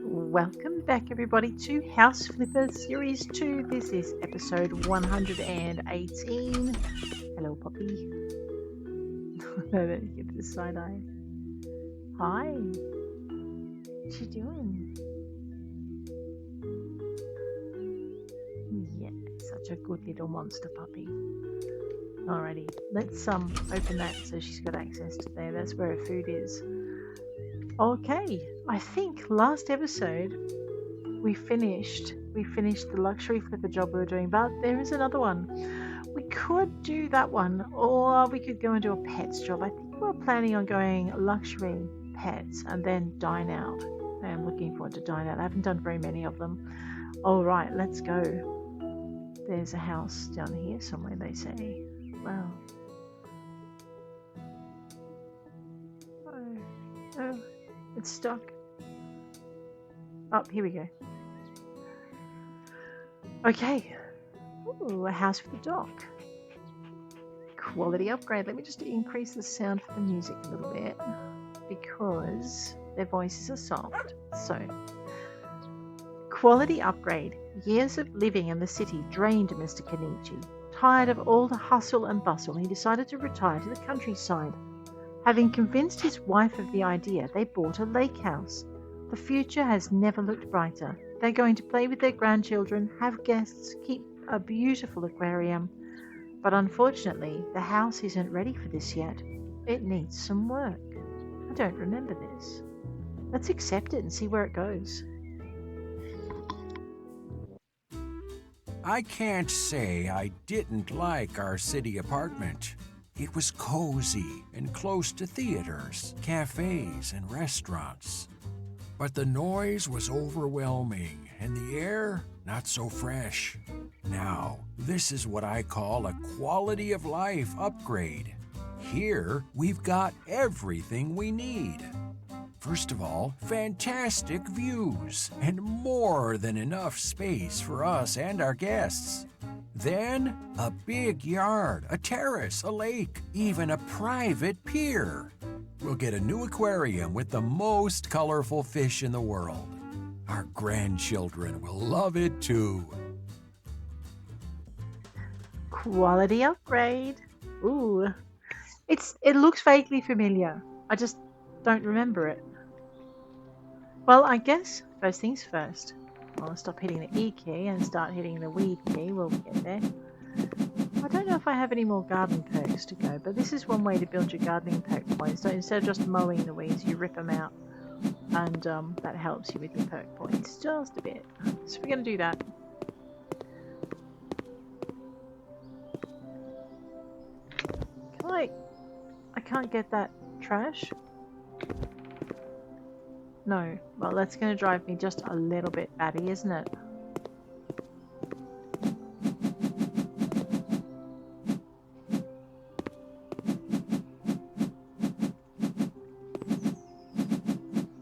Welcome back, everybody, to House Flipper Series 2. This is episode 118. Hello, puppy. Let me give this side eye. Hi. What you doing? Yeah, such a good little monster puppy. Alrighty, let's open that so she's got access to there. That's where her food is. Okay, I think last episode we finished the luxury flipper job we were doing, but there is another one. We could do that one, or we could go and do a pets job. I think we're planning on going luxury pets and then dine out. I am looking forward to dine out. I haven't done very many of them. All right, let's go. There's a house down here somewhere, they say. Wow. Oh, it's stuck. Oh, here we go. Okay. Ooh, a house for the dog. Quality upgrade. Let me just increase the sound for the music a little bit because their voices are soft. So, quality upgrade. Years of living in the city drained Mr. Kenichi. Tired of all the hustle and bustle, he decided to retire to the countryside. Having convinced his wife of the idea, they bought a lake house. The future has never looked brighter. They're going to play with their grandchildren, have guests, keep a beautiful aquarium. But unfortunately, the house isn't ready for this yet. It needs some work. I don't remember this. Let's accept it and see where it goes. I can't say I didn't like our city apartment. It was cozy and close to theaters, cafes, and restaurants. But the noise was overwhelming and the air not so fresh. Now, this is what I call a quality of life upgrade. Here, we've got everything we need. First of all, fantastic views and more than enough space for us and our guests. Then, a big yard, a terrace, a lake, even a private pier. We'll get a new aquarium with the most colorful fish in the world. Our grandchildren will love it too. Quality upgrade. Ooh. It looks vaguely familiar. I just don't remember it. Well, I guess first things first. I'll stop hitting the E key and start hitting the weed key. We'll get there. I don't know if I have any more garden perks to go, but this is one way to build your gardening perk points. So instead of just mowing the weeds, you rip them out, and that helps you with your perk points just a bit. So we're going to do that. I can't get that trash. No. Well, that's going to drive me just a little bit batty, isn't it?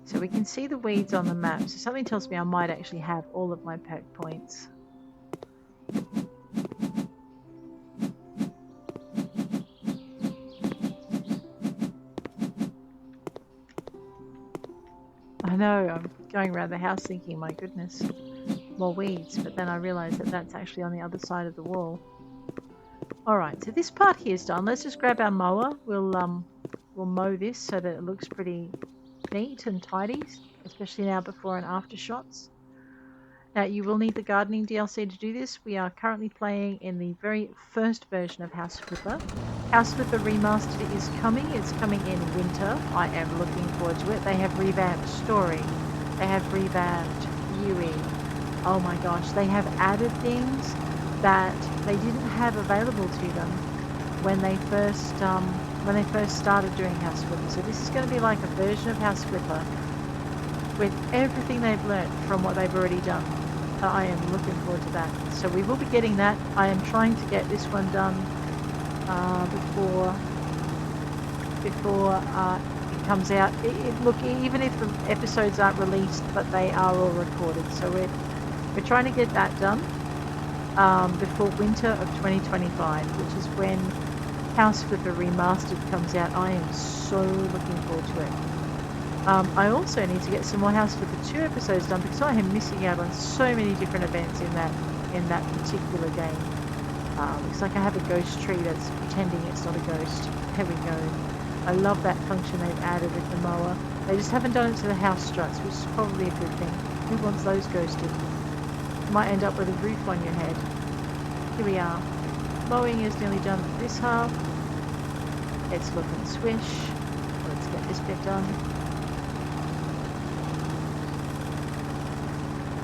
So we can see the weeds on the map. So something tells me I might actually have all of my perk points. I know, I'm going around the house thinking, my goodness, more weeds, but then I realised that that's actually on the other side of the wall. Alright, so this part here is done. Let's just grab our mower. We'll mow this so that it looks pretty neat and tidy, especially now before and after shots. Now, you will need the gardening DLC to do this. We are currently playing in the very first version of House Flipper. House Flipper Remastered is coming. It's coming in winter. I am looking forward to it. They have revamped story. They have revamped Yui. Oh my gosh, they have added things that they didn't have available to them when they first started doing House Flipper. So this is going to be like a version of House Flipper with everything they've learnt from what they've already done. I am looking forward to that. So we will be getting that. I am trying to get this one done before it comes out. Look, even if the episodes aren't released, but they are all recorded. So we're trying to get that done before winter of 2025, which is when House Flipper Remastered comes out. I am so looking forward to it. I also need to get some more House Flipper 2 episodes done because I am missing out on so many different events in that particular game. Looks like I have a ghost tree that's pretending it's not a ghost. There we go. I love that function they've added with the mower. They just haven't done it to the house struts, which is probably a good thing. Who wants those ghosted? Might end up with a roof on your head. Here we are. Mowing is nearly done for this half. Let's look and swish. Let's get this bit done.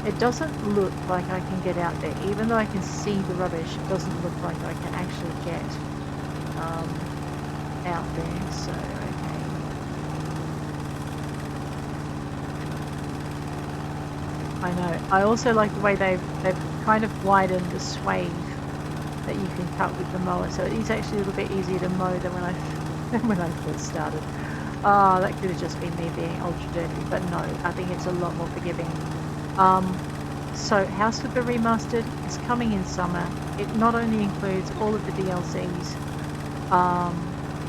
It doesn't look like I can get out there. Even though I can see the rubbish, it doesn't look like I can actually get out there. So, okay. I know. I also like the way they've kind of widened the swathe that you can cut with the mower. So it is actually a little bit easier to mow than when I first started. Ah, that could have just been me being ultra dirty. But no, I think it's a lot more forgiving. So House Flipper Remastered is coming in summer. It not only includes all of the DLCs,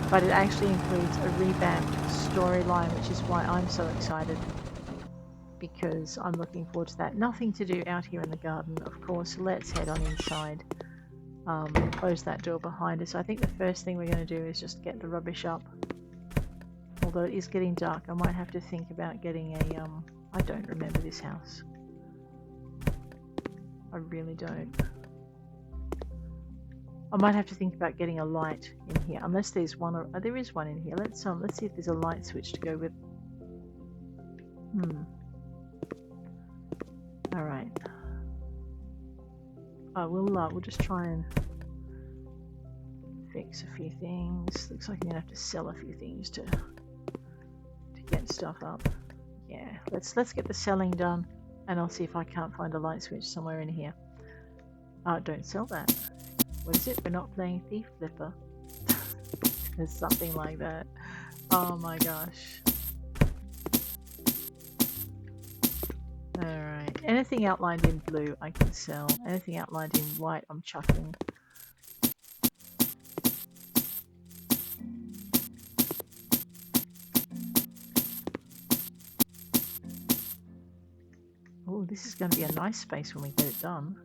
but it actually includes a revamped storyline, which is why I'm so excited, because I'm looking forward to that. Nothing to do out here in the garden, of course. Let's head on inside. Close that door behind us. I think the first thing we're going to do is just get the rubbish up. Although it is getting dark, I might have to think about getting a I don't remember this house. I really don't. I might have to think about getting a light in here, unless there's one. Or there is one in here. Let's see if there's a light switch to go with. All right. We'll just try and fix a few things. Looks like I'm gonna have to sell a few things to get stuff up. Yeah, let's get the selling done, and I'll see if I can't find a light switch somewhere in here. Don't sell that. What is it? We're not playing Thief Flipper. There's something like that. Oh my gosh. Alright. Anything outlined in blue I can sell. Anything outlined in white I'm chucking. Oh, this is going to be a nice space when we get it done.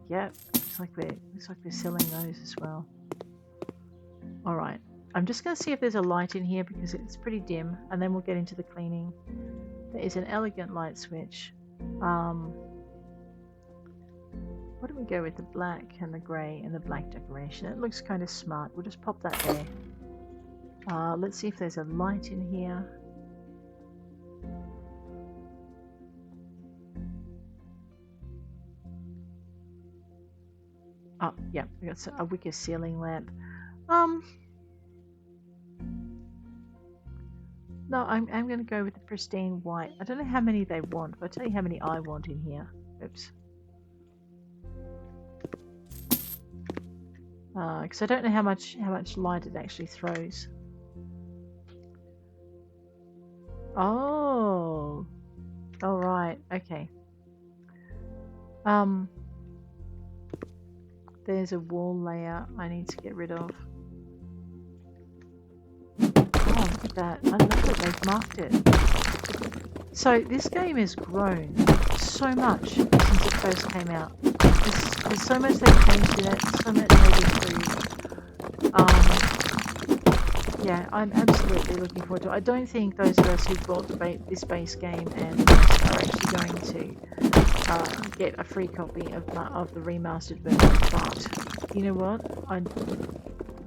Yep, looks like we're selling those as well. All right, I'm just going to see if there's a light in here because it's pretty dim, and then we'll get into the cleaning. There is an elegant light switch. Why don't we go with the black and the grey and the black decoration? It looks kind of smart. We'll just pop that there. Let's see if there's a light in here. Oh, yeah, we got a wicker ceiling lamp. No, I'm going to go with the pristine white. I don't know how many they want, but I'll tell you how many I want in here. Oops. Because I don't know how much light it actually throws. Oh. All right. Okay. There's a wall layer I need to get rid of. Oh, look at that. I love that they've marked it. So this game has grown so much since it first came out. There's so much they've changed in it, so much they've improved. Yeah, I'm absolutely looking forward to it. I don't think those of us who bought this base game and are actually going to get a free copy of the remastered version, but you know what?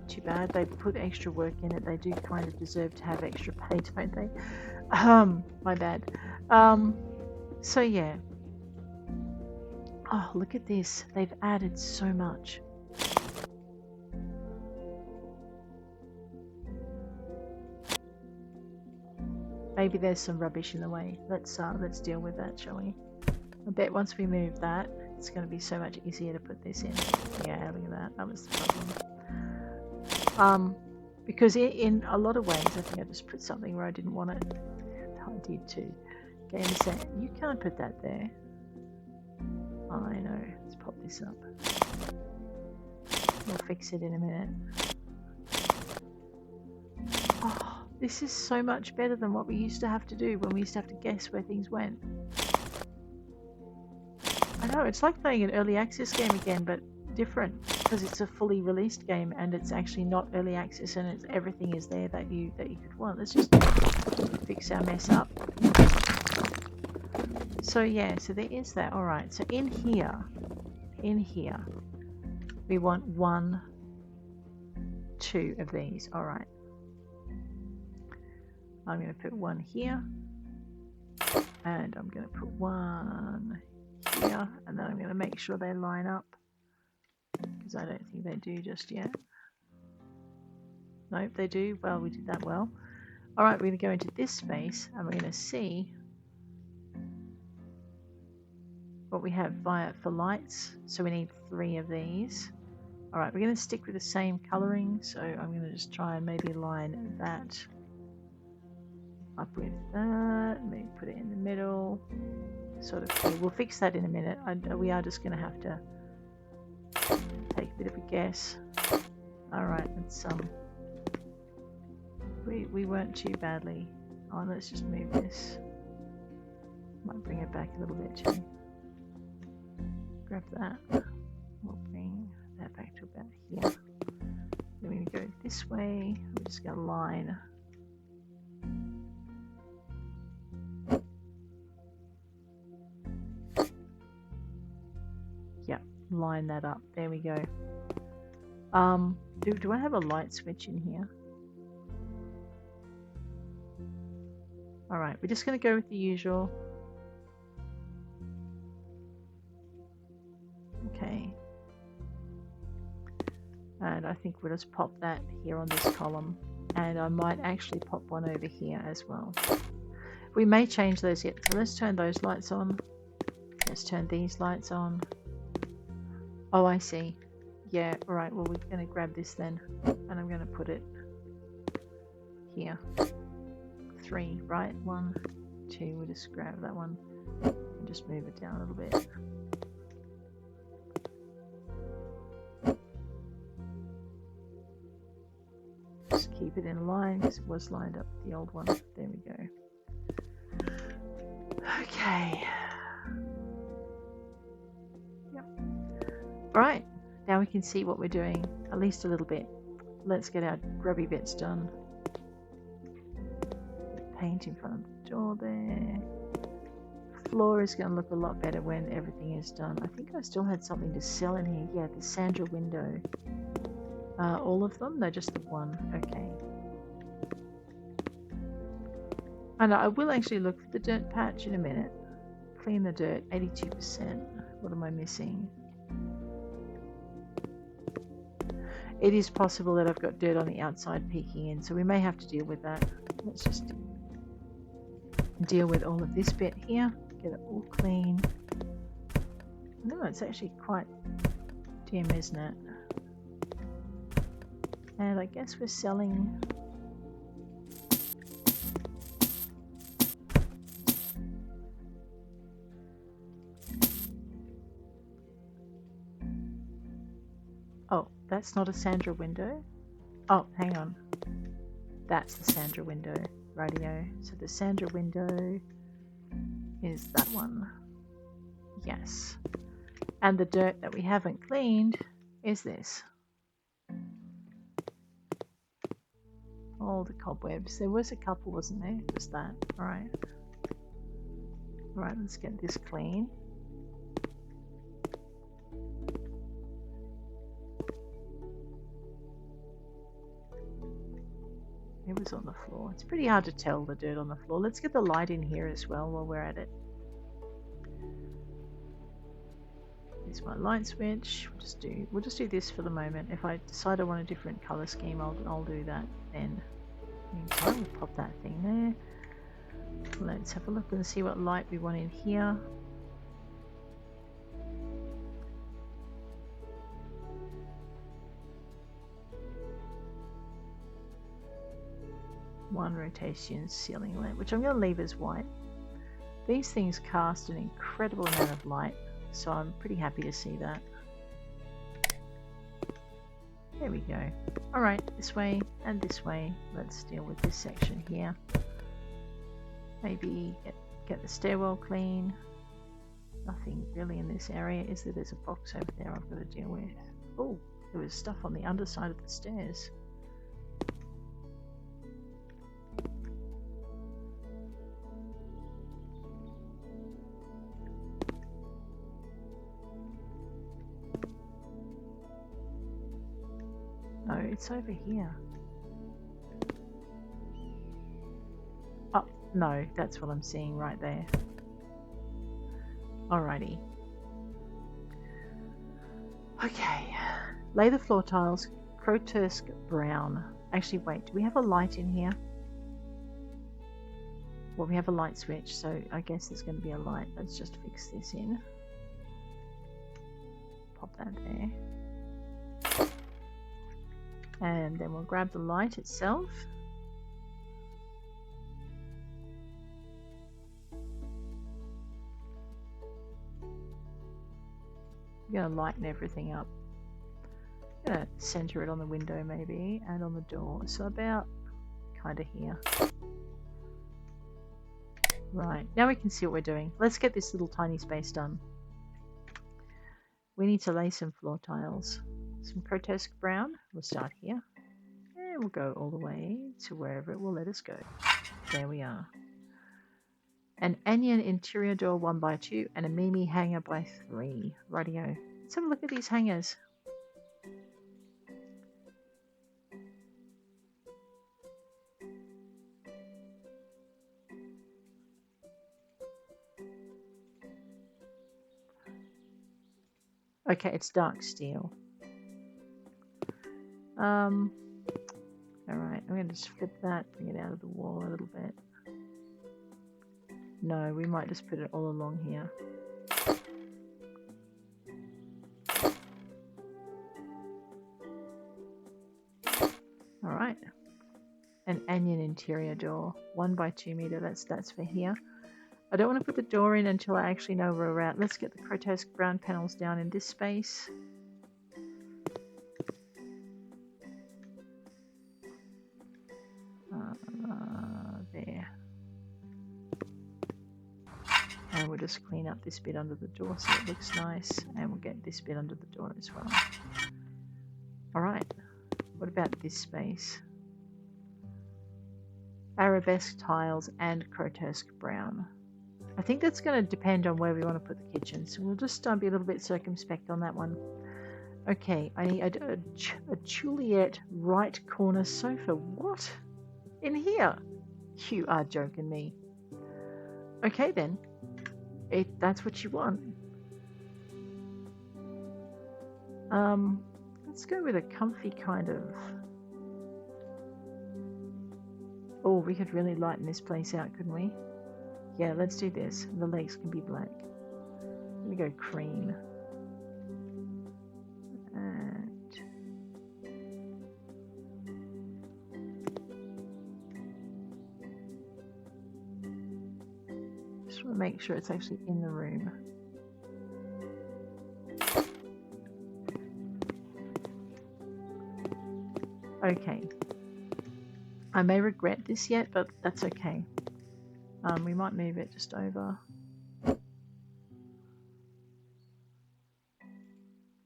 Too bad. They put extra work in it. They do kind of deserve to have extra pay, don't they? My bad. So yeah. Oh, look at this. They've added so much. Maybe there's some rubbish in the way. Let's deal with that, shall we? I bet once we move that, it's going to be so much easier to put this in. Yeah, look at that. That was the problem. Because in a lot of ways, I think I just put something where I didn't want it. I did too. Game set. You can't put that there. I know. Let's pop this up. We'll fix it in a minute. Oh, This is so much better than what we used to have to do when we used to have to guess where things went. I know, it's like playing an early access game again, but different because it's a fully released game and it's actually not early access and everything is there that you could want. Let's just fix our mess up. So yeah, so there is that. Alright, so in here, we want 1, 2 of these. Alright. I'm going to put 1 here. And I'm going to put 1 here. And then I'm going to make sure they line up. Because I don't think they do just yet. Nope, they do. Well, we did that well. Alright, we're going to go into this space and we're going to see what we have for lights. So we need 3 of these. Alright, we're going to stick with the same colouring. So I'm going to just try and maybe line that up with that. Maybe put it in the middle. Sort of thing. We'll fix that in a minute. We are just going to have to take a bit of a guess. Alright, let's we weren't too badly. Oh, let's just move this. Might bring it back a little bit too. Grab that. We'll bring that back to about here. Then we're going to go this way. I'm just going to line. Yep, line that up. There we go. Do I have a light switch in here? Alright, we're just going to go with the usual. Okay. And I think we'll just pop that here on this column. And I might actually pop one over here as well. We may change those yet. So let's turn those lights on. Let's turn these lights on. Oh, I see. Yeah, alright, well we're going to grab this then. And I'm going to put it here. 3, right? 1, 2, we'll just grab that one. And just move it down a little bit. Just keep it in line because it was lined up with the old one. There we go. Okay. Yep. Alright, now we can see what we're doing, at least a little bit. Let's get our grubby bits done. Paint in front of the door there. Floor is going to look a lot better when everything is done. I think I still had something to sell in here. Yeah, the Sandra window. All of them? No, just the one. Okay. And I will actually look for the dirt patch in a minute. Clean the dirt, 82%. What am I missing? It is possible that I've got dirt on the outside peeking in, so we may have to deal with that. Let's just deal with all of this bit here. Get it all clean. No, it's actually quite dim, isn't it? And I guess we're selling... Oh, that's not a Sandra window. Oh, hang on. That's the Sandra window. Radio. So the Sandra window is that one. Yes. And the dirt that we haven't cleaned is this. All the cobwebs. There was a couple, wasn't there? Just that. Alright. Alright, let's get this clean. It was on the floor. It's pretty hard to tell the dirt on the floor. Let's get the light in here as well while we're at it. Here's my light switch. We'll just do this for the moment. If I decide I want a different color scheme, I'll do that then. Meantime, we'll pop that thing there. Let's have a look and see what light we want in here. One rotation ceiling lamp, which I'm going to leave as white. These things cast an incredible amount of light, so I'm pretty happy to see that. There we go. Alright, this way and this way. Let's deal with this section here. Maybe get the stairwell clean. Nothing really in this area. Is there? There's a box over there I've got to deal with. Oh, there was stuff on the underside of the stairs. No, it's over here. Oh, no, that's what I'm seeing right there. Alrighty. Okay. Lay the floor tiles, grotesque brown. Actually, wait, do we have a light in here? Well, we have a light switch, so I guess there's going to be a light. Let's just fix this in. Pop that there. And then we'll grab the light itself. I'm going to lighten everything up. I'm going to center it on the window maybe, and on the door. So about kind of here. Right, now we can see what we're doing. Let's get this little tiny space done. We need to lay some floor tiles. Some grotesque brown. We'll start here. And we'll go all the way to wherever it will let us go. There we are. An onion interior door 1x2 and a Mimi hanger by 3. Rightio. Let's have a look at these hangers. Okay, it's dark steel. Alright, I'm going to just flip that, bring it out of the wall a little bit. No, we might just put it all along here. Alright. An onion interior door. 1x2 meter, that's for here. I don't want to put the door in until I actually know where we're at. Let's get the grotesque brown panels down in this space. There. And we'll just clean up this bit under the door so it looks nice. And we'll get this bit under the door as well. Alright. What about this space? Arabesque tiles and grotesque brown. I think that's going to depend on where we want to put the kitchen. So we'll just be a little bit circumspect on that one. Okay, I need a Juliet right corner sofa. What? In here? You are joking me. Okay then. That's what you want. Let's go with a comfy kind of... Oh, we could really lighten this place out, couldn't we? Yeah, let's do this. The legs can be black. Let me go cream. And... just want to make sure it's actually in the room. Okay. I may regret this yet, but that's okay. We might move it just over.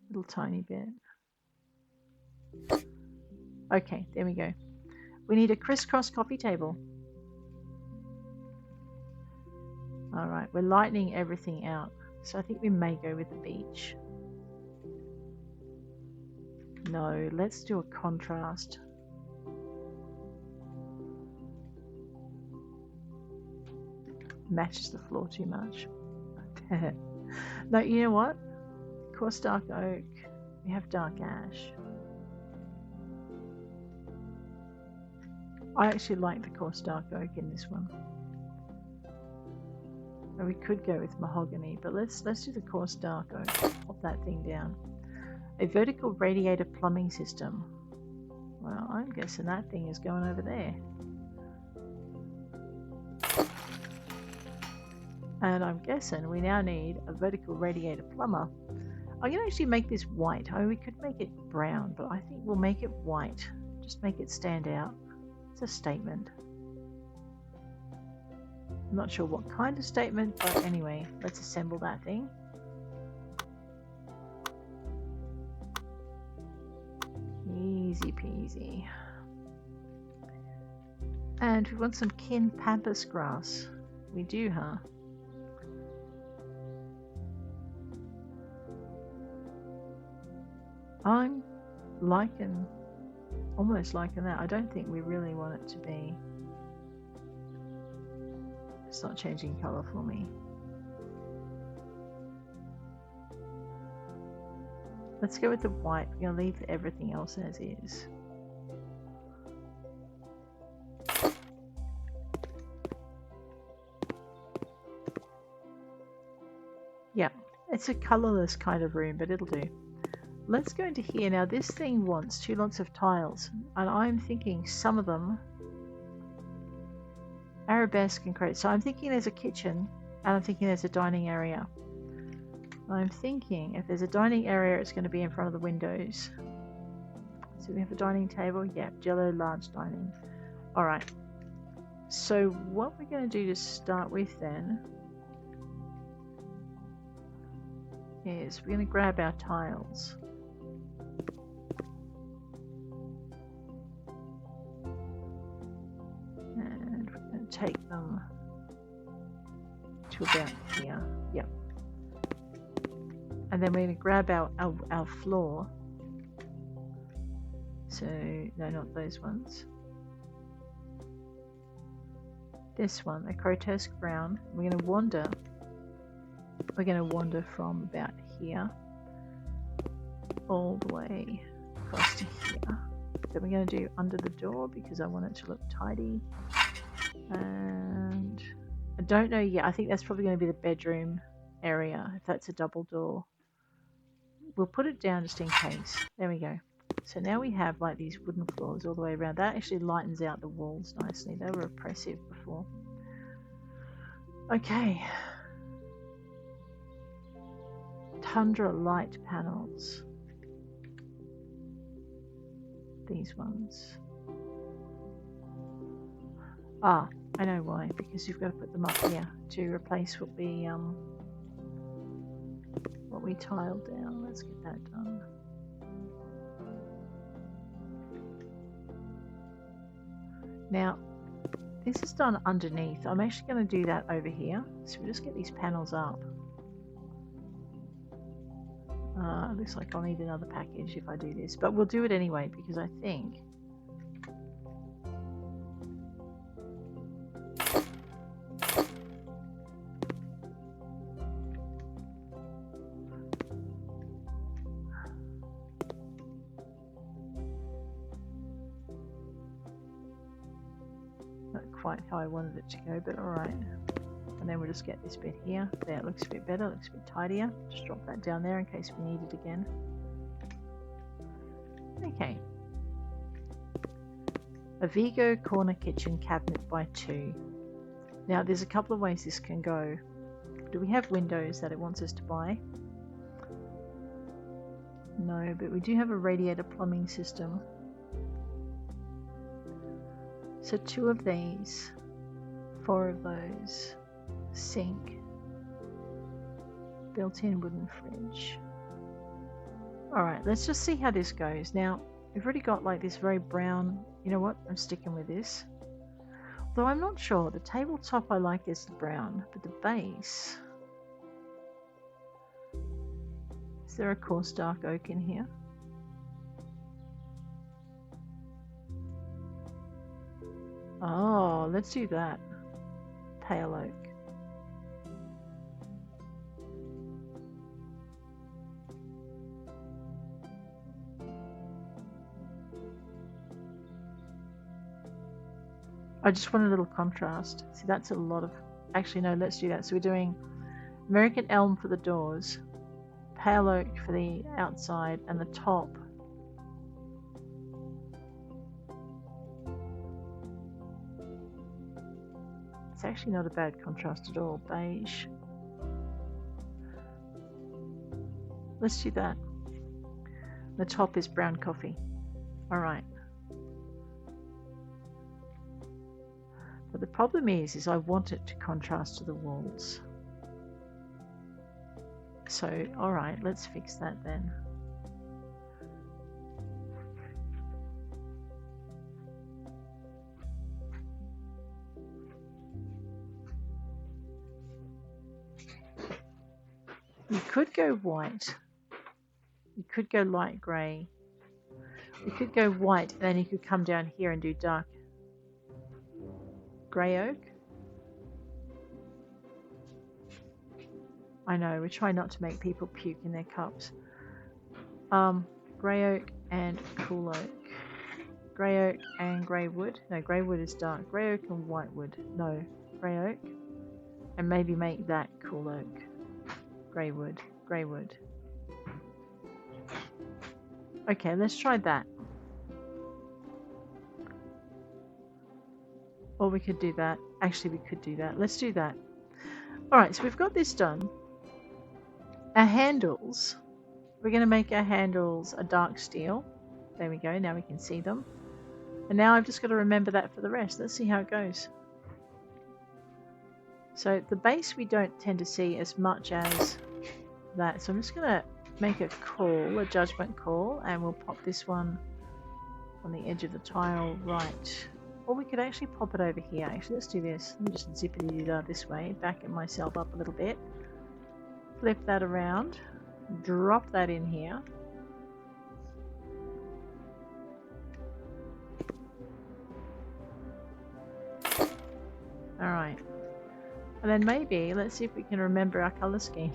Little tiny bit. Okay, there we go. We need a crisscross coffee table. Alright, we're lightening everything out. So I think we may go with the beach. No, let's do a contrast. Matches the floor too much. No, you know what? Coarse dark oak. We have dark ash. I actually like the coarse dark oak in this one. Or we could go with mahogany, but let's do the coarse dark oak. Pop that thing down. A vertical radiator plumbing system. Well, I'm guessing that thing is going over there. And I'm guessing we now need a vertical radiator plumber. I'm going to actually make this white. Oh, we could make it brown, but I think we'll make it white. Just make it stand out. It's a statement. I'm not sure what kind of statement, but anyway, let's assemble that thing. Easy peasy. And we want some kin pampas grass. We do, huh? I'm almost liking that. I don't think we really want it to be. It's not changing colour for me. Let's go with the white. We're going to leave everything else as is. Yeah, it's a colourless kind of room, but it'll do. Let's go into here. Now this thing wants 2 lots of tiles, and I'm thinking some of them arabesque and create. So I'm thinking there's a kitchen, and I'm thinking there's a dining area. I'm thinking if there's a dining area, it's going to be in front of the windows. So we have a dining table. Yeah, Jello large dining. All right. So what we're going to do to start with then is we're going to grab our tiles. And we're going to take them to about here. Yep. And then we're going to grab our floor. So, no, not those ones. This one, a grotesque brown. We're going to wander. We're going to wander from about here all the way across to here. Then we're going to do under the door because I want it to look tidy. And I don't know yet. I think that's probably going to be the bedroom area if that's a double door. We'll put it down just in case. There we go. So now we have like these wooden floors all the way around. That actually lightens out the walls nicely. They were oppressive before. Okay. Tundra light panels. These ones. Ah, I know why. Because you've got to put them up here to replace what we tiled down. Let's get that done. Now, this is done underneath. I'm actually going to do that over here. So we'll just get these panels up. Looks like I'll need another package if I do this, but we'll do it anyway because I think not quite how I wanted it to go, but alright. And then we'll just get this bit here. There, it looks a bit better, looks a bit tidier. Just drop that down there in case we need it again. Okay. A Vigo corner kitchen cabinet by 2. Now there's a couple of ways this can go. Do we have windows that it wants us to buy? No, but we do have a radiator plumbing system. So 2 of these, 4 of those. Sink, built-in wooden fridge. Alright, let's just see how this goes. Now, we've already got like this very brown, you know what, I'm sticking with this. Though I'm not sure, the tabletop I like is the brown, but the base... Is there a coarse dark oak in here? Oh, let's do that. Pale oak. I just want a little contrast. See, that's a lot of... Actually, no, let's do that. So we're doing American elm for the doors, pale oak for the outside, and the top. It's actually not a bad contrast at all. Beige. Let's do that. The top is brown coffee. Alright. But the problem is I want it to contrast to the walls. So, alright, let's fix that then. You could go white. You could go light grey. You could go white, and then you could come down here and do dark grey oak. I know, we try not to make people puke in their cups. Grey oak and cool oak. Grey oak and grey wood. No, grey wood is dark. Grey oak and white wood. No, grey oak. And maybe make that cool oak. Grey wood. Grey wood. Okay, let's try that. Or we could do that. Actually, we could do that. Let's do that. Alright, so we've got this done. Our handles. We're going to make our handles a dark steel. There we go. Now we can see them. And now I've just got to remember that for the rest. Let's see how it goes. So the base we don't tend to see as much as that. So I'm just going to make a call, a judgment call, and we'll pop this one on the edge of the tile right. Or we could actually pop it over here. Actually, let's do this. Let me just zippity-doo-dah this way, back it myself up a little bit. Flip that around, drop that in here. Alright. And then maybe, let's see if we can remember our colour scheme.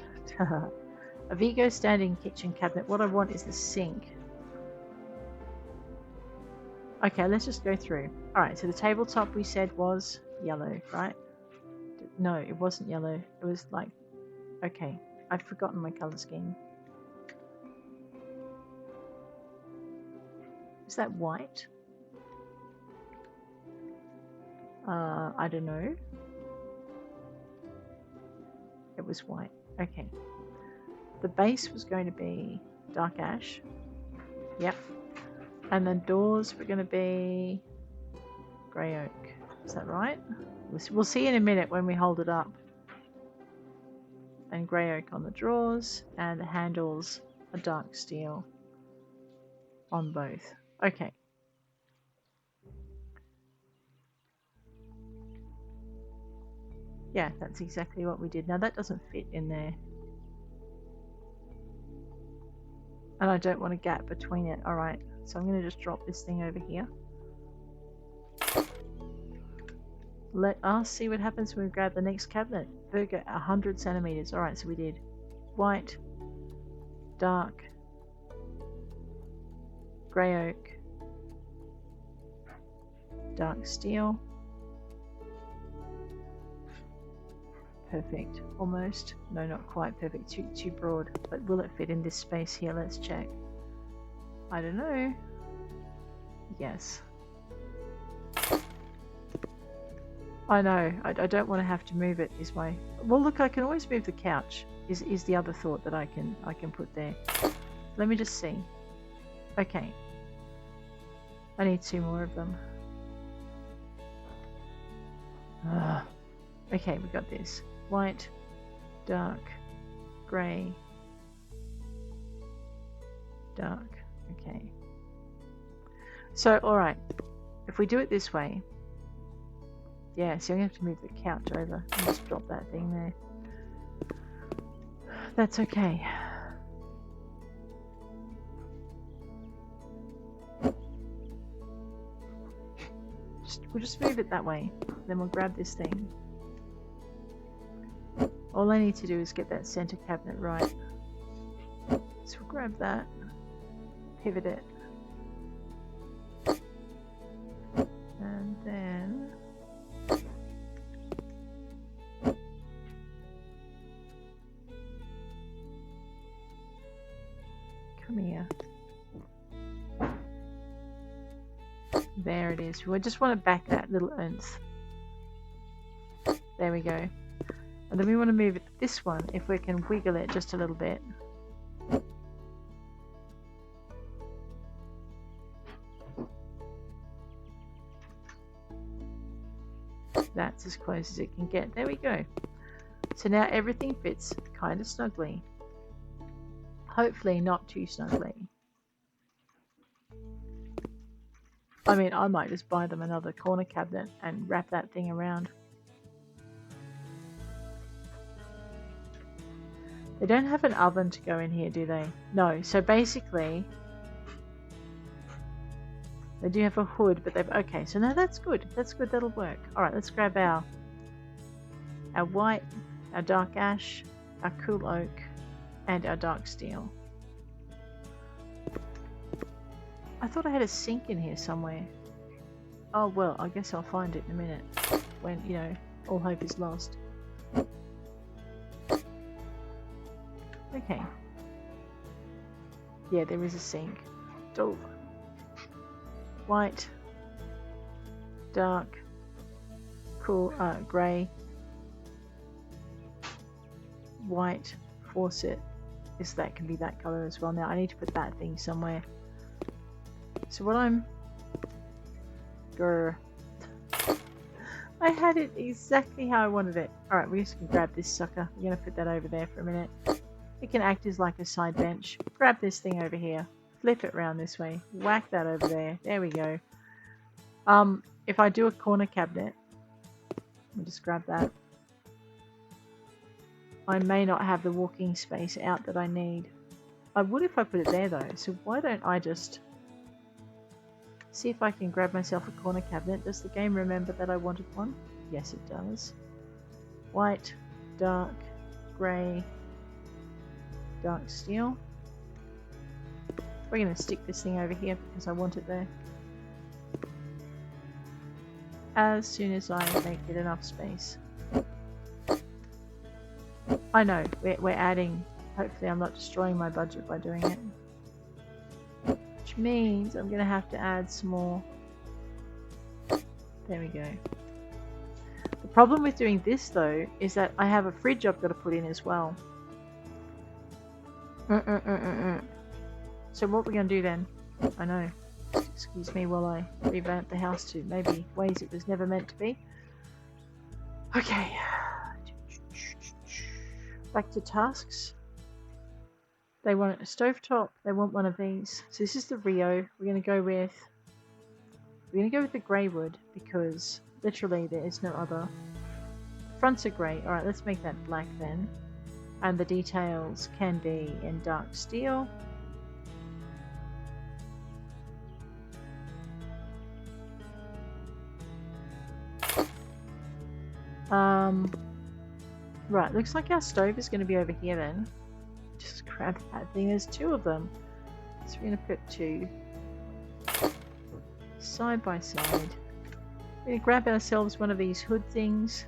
A Vigo standing kitchen cabinet. What I want is the sink. Okay, let's just go through. Alright, so the tabletop we said was yellow, right? No, it wasn't yellow. It was like... Okay, I've forgotten my colour scheme. Is that white? I don't know. It was white. Okay. The base was going to be dark ash. Yep. And then doors were going to be grey oak. Is that right? We'll see in a minute when we hold it up. And grey oak on the drawers, and the handles a dark steel on both. Okay. Yeah, that's exactly what we did. Now that doesn't fit in there. And I don't want a gap between it. Alright, so I'm going to just drop this thing over here. Let us see what happens when we grab the next cabinet. Virgo, 100 centimeters. Alright, so we did white, dark, grey oak, dark steel. Perfect. Almost. No, not quite perfect. Too broad. But will it fit in this space here? Let's check. I don't know. Yes. I know. I don't want to have to move it. Is my... Well, look, I can always move the couch. Is the other thought that I can put there. Let me just see. Okay. I need 2 more of them. Okay, we got this. White, dark, grey, dark. Okay. So, alright. If we do it this way... Yeah, so I'm going to have to move the couch over and just drop that thing there. That's okay. We'll just move it that way. Then we'll grab this thing. All I need to do is get that center cabinet right. So we'll grab that, pivot it, and then come here. There it is. We just want to back that little oomph. There we go. And then we want to move it to this one, if we can wiggle it just a little bit. That's as close as it can get. There we go. So now everything fits kind of snugly. Hopefully not too snugly. I mean, I might just buy them another corner cabinet and wrap that thing around. They don't have an oven to go in here, do they? No. So basically, they do have a hood, but they've... Okay, so no, that's good. That's good. That'll work. All right, let's grab our white, our dark ash, our cool oak, and our dark steel. I thought I had a sink in here somewhere. Oh, well, I guess I'll find it in a minute when, you know, all hope is lost. Okay. Yeah, there is a sink. Oh. White, dark, cool, grey, white faucet. Is that can be that colour as well. Now I need to put that thing somewhere. So what I'm... Grr. I had it exactly how I wanted it. Alright, we're just going to grab this sucker. We're going to put that over there for a minute. It can act as like a side bench. Grab this thing over here. Flip it around this way. Whack that over there. There we go. If I do a corner cabinet, I'll just grab that. I may not have the walking space out that I need. I would if I put it there though. So why don't I just see if I can grab myself a corner cabinet. Does the game remember that I wanted one? Yes, it does. White, dark, grey, dark steel. We're going to stick this thing over here because I want it there. As soon as I make it enough space. I know, we're adding... Hopefully I'm not destroying my budget by doing it. Which means I'm going to have to add some more. There we go. The problem with doing this though is that I have a fridge I've got to put in as well. So what we're going to do then, I know, excuse me while I revamp the house to maybe ways it was never meant to be. Okay, back to tasks. They want a stovetop, they want one of these. So this is the Rio. We're going to go with the grey wood because literally there is no other. Fronts are grey. Alright, let's make that black then. And the details can be in dark steel. Right, looks like our stove is going to be over here then. Just grab that thing, there's two of them. So we're going to put two side by side. We're going to grab ourselves one of these hood things.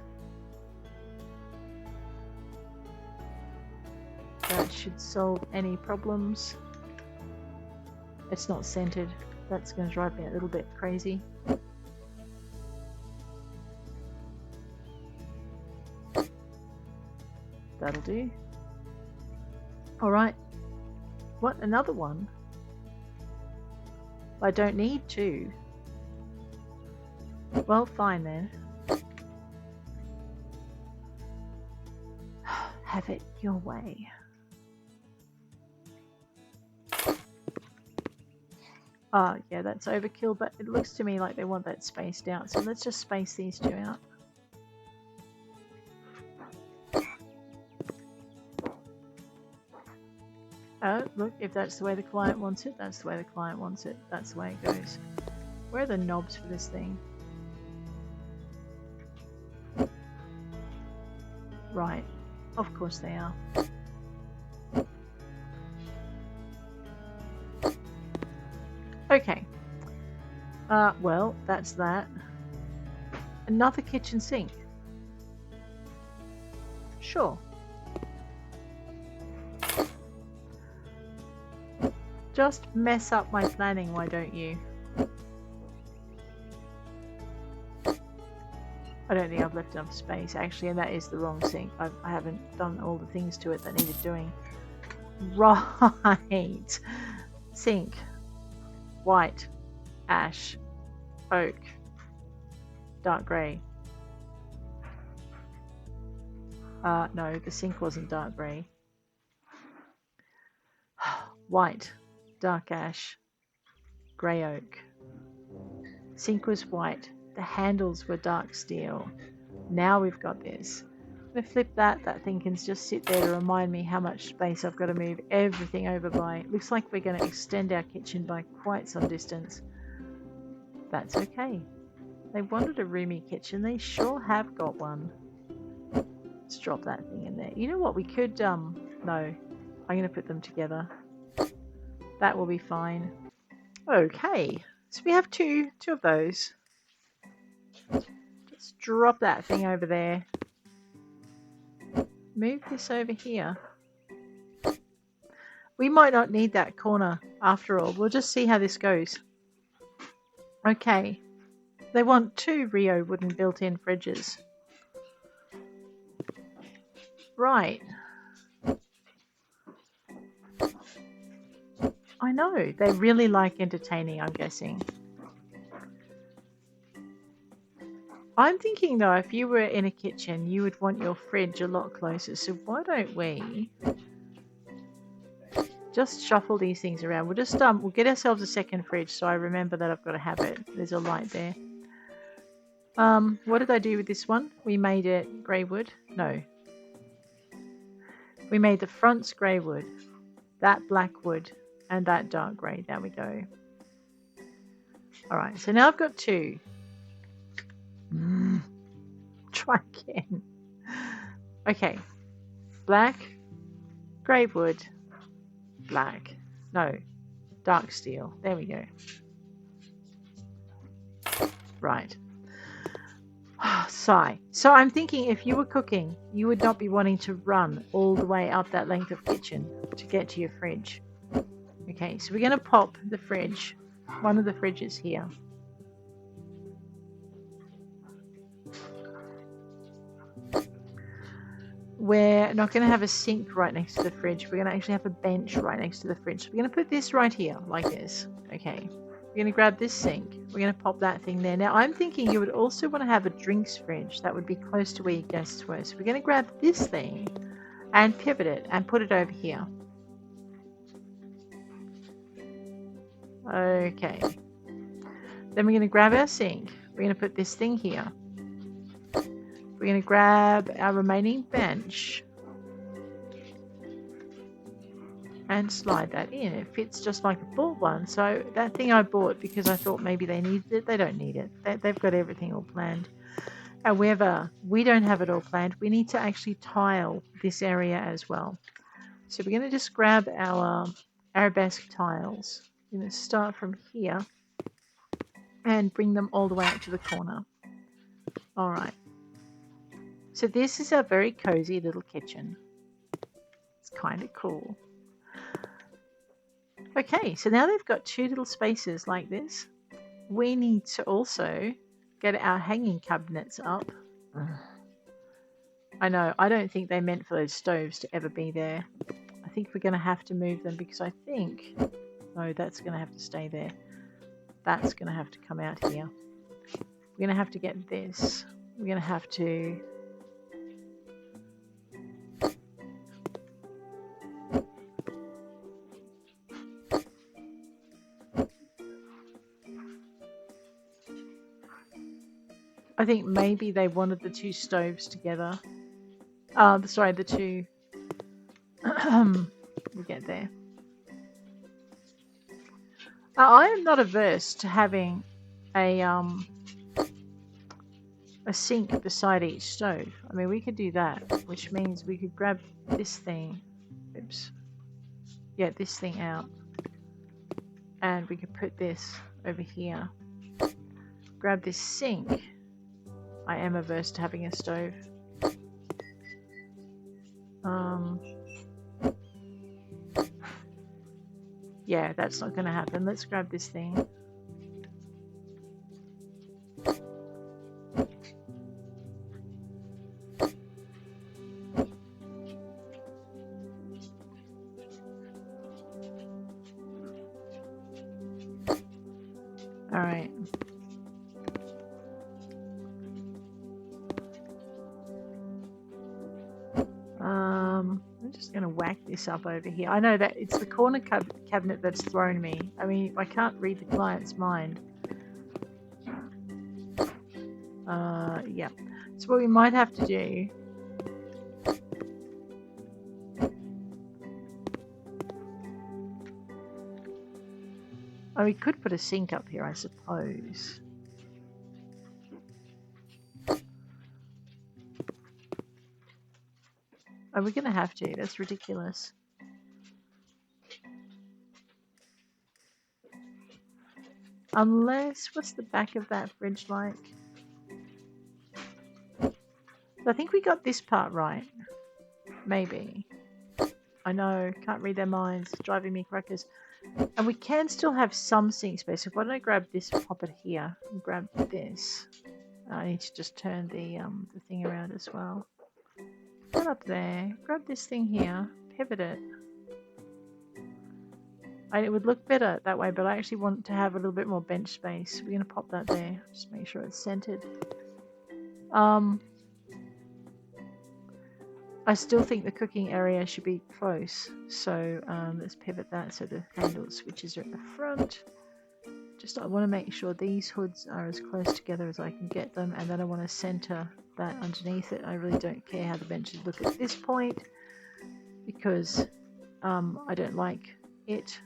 That should solve any problems. It's not centered. That's going to drive me a little bit crazy. That'll do. Alright. What? Another one? I don't need two. Well, fine then. Have it your way. Ah, yeah, that's overkill, but it looks to me like they want that spaced out. So let's just space these two out. Oh, look, if that's the way the client wants it, that's the way the client wants it. That's the way it goes. Where are the knobs for this thing? Right. Of course they are. Okay. Well, that's that. Another kitchen sink. Sure. Just mess up my planning, why don't you? I don't think I've left enough space, actually, and that is the wrong sink. I haven't done all the things to it that needed doing. Right. Sink. White. Ash. Oak. Dark grey. No, the sink wasn't dark grey. White, dark ash, grey oak. Sink was white. The handles were dark steel. Now we've got this. I'm going to flip that. That thing can just sit there to remind me how much space I've got to move everything over by. Looks like we're going to extend our kitchen by quite some distance. That's okay. They wanted a roomy kitchen. They sure have got one. Let's drop that thing in there. You know what? We could, no. I'm going to put them together. That will be fine. Okay. So we have two of those. Let's drop that thing over there. Move this over here. We might not need that corner after all. We'll just see how this goes. Okay. They want 2 Rio wooden built-in fridges. Right. I know. They really like entertaining, I'm guessing. I'm thinking though, if you were in a kitchen, you would want your fridge a lot closer. So why don't we just shuffle these things around? We'll just we'll get ourselves a second fridge so I remember that I've got to have it. There's a light there. What did I do with this one? We made it grey wood. No. We made the fronts grey wood, that black wood, and that dark grey. There we go. Alright, so now I've got 2. Try again. Okay. Black, grey wood, black. No. Dark steel. There we go. Right. Sigh. So I'm thinking if you were cooking, you would not be wanting to run all the way up that length of kitchen to get to your fridge. Okay, so we're going to pop the fridge, one of the fridges here. We're not going to have a sink right next to the fridge. We're going to actually have a bench right next to the fridge. So we're going to put this right here, like this. Okay. We're going to grab this sink. We're going to pop that thing there. Now, I'm thinking you would also want to have a drinks fridge. That would be close to where your guests were. So we're going to grab this thing and pivot it and put it over here. Okay. Then we're going to grab our sink. We're going to put this thing here. We're going to grab our remaining bench and slide that in. It fits just like I bought one. So that thing I bought because I thought maybe they needed it, they don't need it. They've got everything all planned. However, we don't have it all planned. We need to actually tile this area as well. So we're going to just grab our arabesque tiles. We're going to start from here and bring them all the way up to the corner. All right. So this is our very cozy little kitchen. It's kind of cool. Okay, so now they've got 2 little spaces like this. We need to also get our hanging cabinets up. I know, I don't think they meant for those stoves to ever be there. I think we're going to have to move them because I think... No, that's going to have to stay there. That's going to have to come out here. We're going to have to get this. We're going to have to... I think maybe they wanted the 2 stoves together. Sorry, the 2... we'll get there. I am not averse to having a sink beside each stove. I mean, we could do that, which means we could grab this thing. Oops. Yeah, this thing out. And we could put this over here. Grab this sink. I am averse to having a stove. Yeah, that's not going to happen. Let's grab this thing. All right. I'm just going to whack this up over here. I know that it's the corner cabinet that's thrown me. I mean, I can't read the client's mind. Yeah. So what we might have to do... Oh, we could put a sink up here, I suppose. Are we going to have to? That's ridiculous. Unless, what's the back of that fridge like? I think we got this part right. Maybe. I know, can't read their minds, driving me crackers. And we can still have some sink space. So why don't I grab this, pop it here, and grab this. I need to just turn the thing around as well. Put up there, grab this thing here, pivot it. It would look better that way, but I actually want to have a little bit more bench space. We're going to pop that there, just make sure it's centered. I still think the cooking area should be close, so let's pivot that so the handle switches are at the front. Just I want to make sure these hoods are as close together as I can get them, and then I want to center that underneath it. I really don't care how the benches look at this point because I don't like it.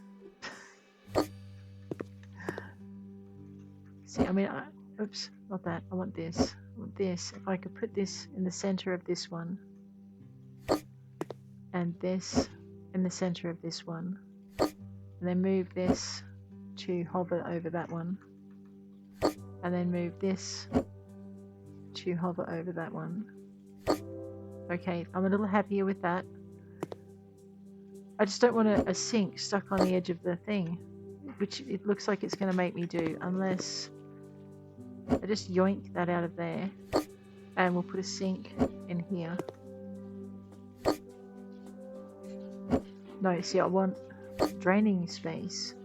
See, I mean, oops, not that. I want this. I want this. If I could put this in the center of this one, and this in the center of this one, and then move this to hover over that one, and then move this to hover over that one. Okay, I'm a little happier with that. I just don't want a sink stuck on the edge of the thing, which it looks like it's going to make me do, unless I just yoink that out of there, and we'll put a sink in here. No, see, I want draining space.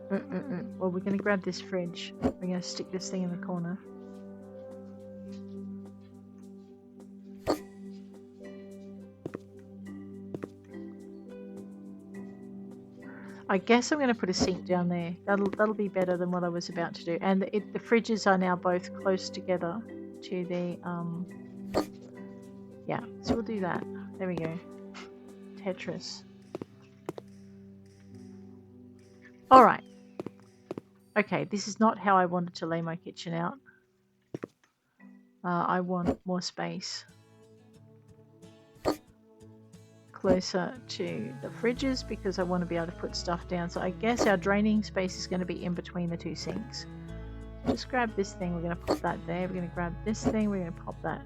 Well, we're going to grab this fridge. We're going to stick this thing in the corner. I guess I'm going to put a sink down there. That'll be better than what I was about to do. And the fridges are now both close together to the yeah. So we'll do that. There we go. Tetris. All right. Okay, this is not how I wanted to lay my kitchen out. I want more space closer to the fridges because I want to be able to put stuff down. So I guess our draining space is going to be in between the two sinks. Just grab this thing. We're going to pop that there. We're going to grab this thing. We're going to pop that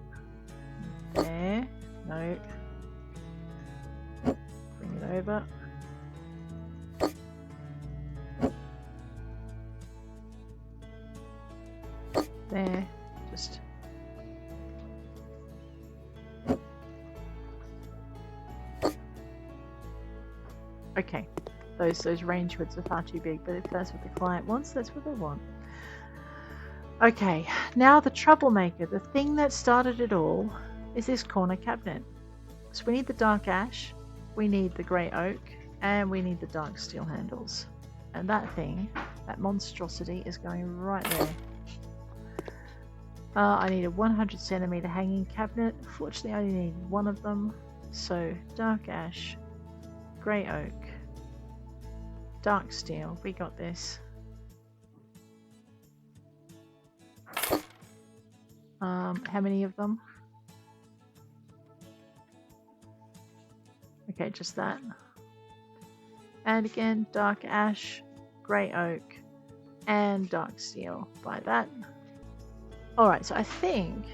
there. No. Bring it over. There. Just okay. Those range hoods are far too big, but if that's what the client wants, that's what they want. Okay, now the troublemaker, the thing that started it all, is this corner cabinet. So we need the dark ash, we need the grey oak, and we need the dark steel handles. And that thing, that monstrosity, is going right there. I need a 100 centimeter hanging cabinet. Fortunately, I only need one of them. So dark ash, grey oak, dark steel. We got this. How many of them? Okay, just that. And again, dark ash, grey oak, and dark steel. Buy that. Alright, so I think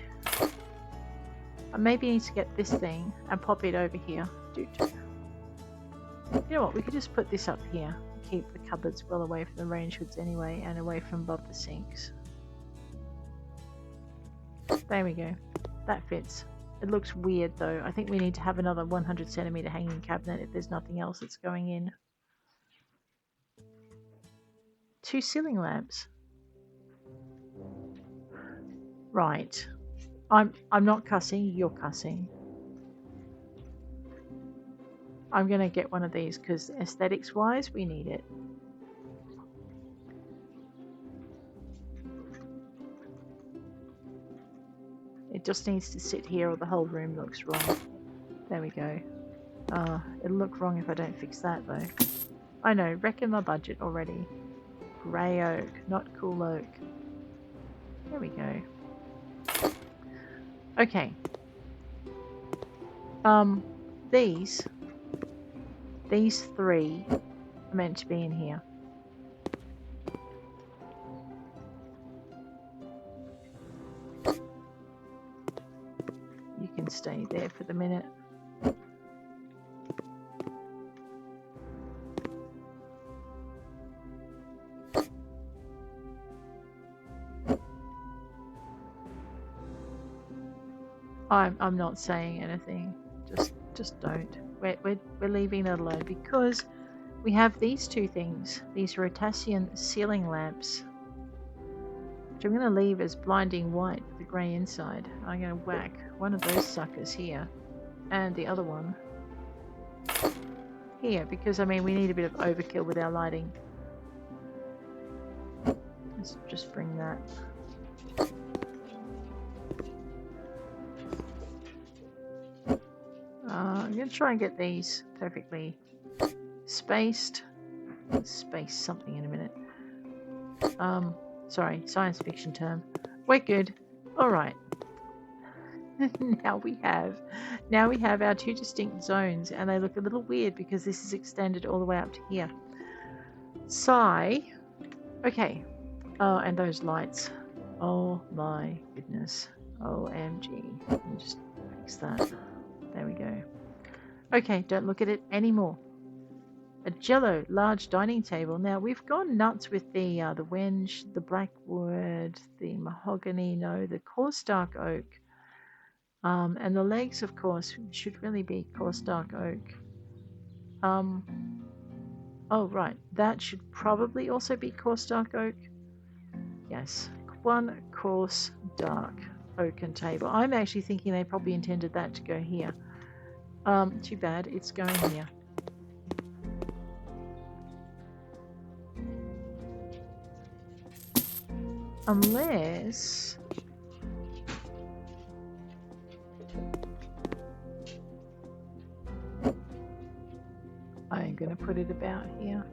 I maybe need to get this thing and pop it over here. You know what, we could just put this up here. Keep the cupboards well away from the range hoods anyway, and away from above the sinks. There we go. That fits. It looks weird though. I think we need to have another 100 centimeter hanging cabinet if there's nothing else that's going in. 2 ceiling lamps. Right. I'm not cussing, you're cussing. I'm going to get one of these because aesthetics wise, we need it. It just needs to sit here or the whole room looks wrong. There we go. It'll look wrong if I don't fix that though. I know, wrecking my budget already. Grey oak, not cool oak. There we go. Okay. These three are meant to be in here. You can stay there for the minute. I'm not saying anything. Just don't. We're leaving that alone because we have these two things. These Rotasian ceiling lamps, which I'm going to leave as blinding white with the grey inside. I'm going to whack one of those suckers here and the other one here because I mean we need a bit of overkill with our lighting. Let's just bring that. I'm going to try and get these perfectly spaced. Space something in a minute. Sorry, science fiction term. We're good. All right. now we have our two distinct zones, and they look a little weird because this is extended all the way up to here. Sigh. Okay. Oh, and those lights. Oh my goodness. OMG. Let me just fix that. There we go. Okay, don't look at it anymore. A jello large dining table. Now we've gone nuts with the wenge, the blackwood, the mahogany, no, the coarse dark oak, and the legs, of course, should really be coarse dark oak. Oh right, that should probably also be coarse dark oak. Yes, one coarse dark oaken table. I'm actually thinking they probably intended that to go here. Too bad, it's going here. Unless I'm going to put it about here.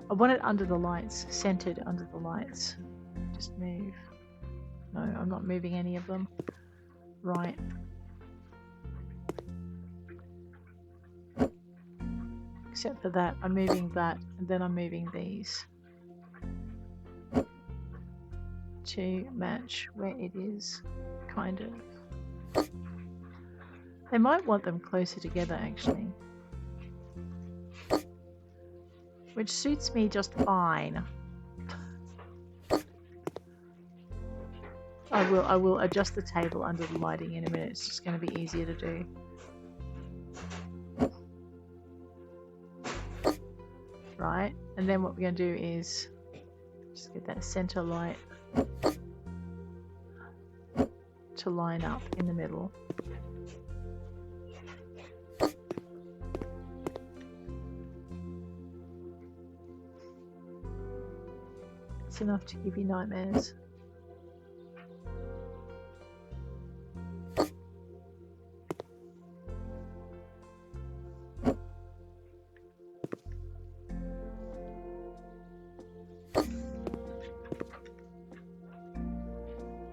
I want it under the lights, centered under the lights. Just move. No, I'm not moving any of them. Right. Except for that, I'm moving that, and then I'm moving these to match where it is, kind of. They might want them closer together, actually. Which suits me just fine. I will adjust the table under the lighting in a minute. It's just going to be easier to do. Right, and then what we're going to do is just get that center light to line up in the middle. It's enough to give you nightmares.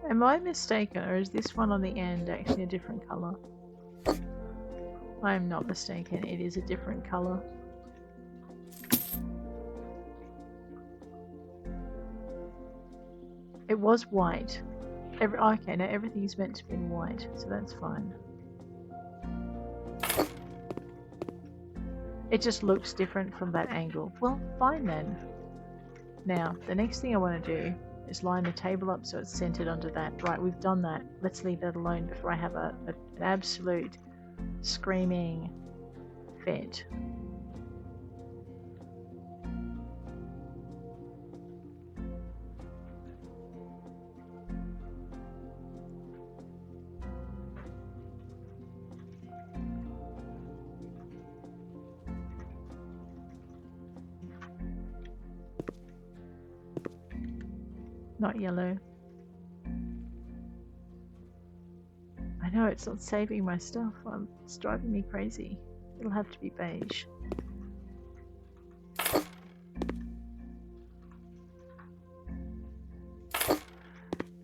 Am I mistaken, or is this one on the end actually a different color? I am not mistaken, it is a different color. It was white. Okay, now everything's meant to be in white, so that's fine. It just looks different from that angle. Well, fine then. Now, the next thing I want to do is line the table up so it's centered under that. Right, we've done that. Let's leave that alone before I have an absolute screaming fit. Not yellow. I know it's not saving my stuff. It's driving me crazy. It'll have to be beige.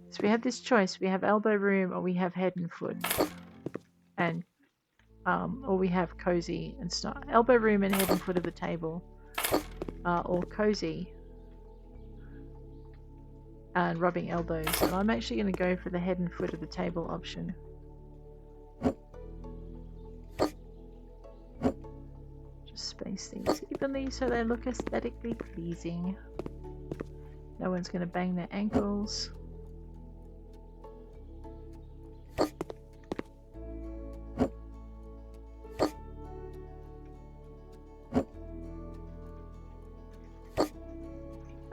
So we have this choice. We have elbow room or we have head and foot. And or we have cozy and stuff. Elbow room and head and foot of the table. Or cozy and rubbing elbows. And I'm actually going to go for the head and foot of the table option. Just space these evenly so they look aesthetically pleasing. No one's going to bang their ankles.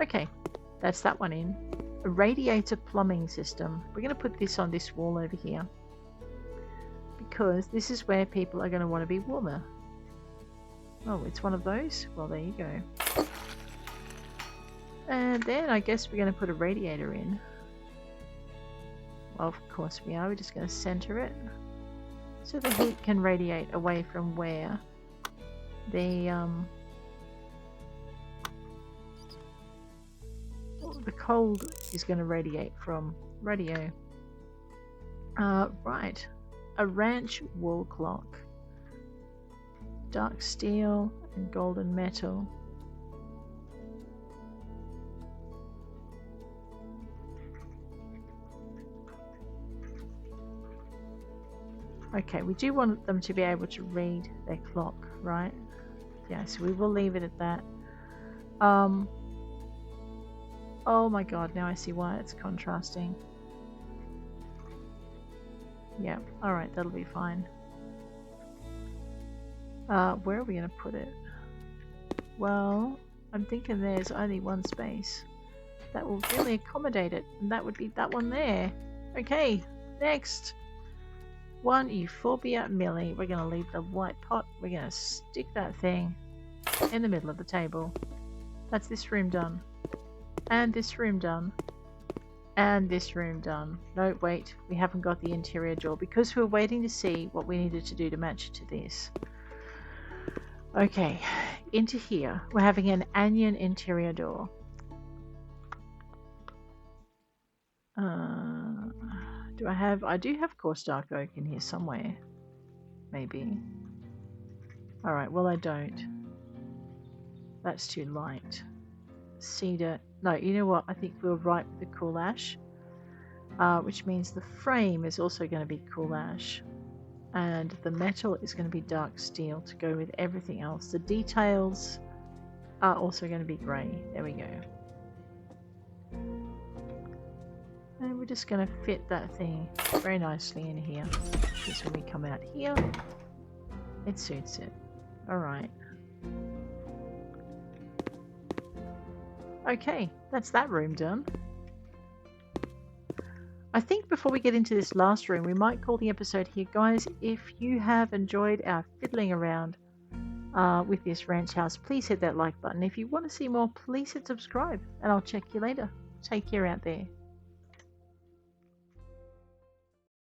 Okay, that's that one in. A radiator plumbing system. We're going to put this on this wall over here. Because this is where people are going to want to be warmer. Oh, it's one of those? Well, there you go. And then I guess we're going to put a radiator in. Well, of course we are. We're just going to center it. So the heat can radiate away from where the cold is going to radiate from. Radio. Right. A ranch wall clock. Dark steel and golden metal. Okay, we do want them to be able to read their clock, right? Yeah, so we will leave it at that. Oh my god, now I see why it's contrasting. Yeah, alright, that'll be fine. Where are we going to put it? Well, I'm thinking there's only one space that will really accommodate it, and that would be that one there. Okay, next. One Euphorbia Millie. We're going to leave the white pot. We're going to stick that thing in the middle of the table. That's this room done. And this room done. And this room done. No, wait. We haven't got the interior door because we're waiting to see what we needed to do to match it to this. Okay, into here. We're having an onion interior door. Do I have... I do have coarse dark oak in here somewhere. Maybe. Alright, well I don't. That's too light. Cedar. No, you know what? I think we're right with the cool ash. Which means the frame is also going to be cool ash. And the metal is going to be dark steel to go with everything else. The details are also going to be grey. There we go. And we're just going to fit that thing very nicely in here. Because when we come out here, it suits it. Alright. Okay, that's that room done. I think before we get into this last room, we might call the episode here. Guys, if you have enjoyed our fiddling around with this ranch house, please hit that like button. If you want to see more, please hit subscribe. And I'll check you later. Take care out there.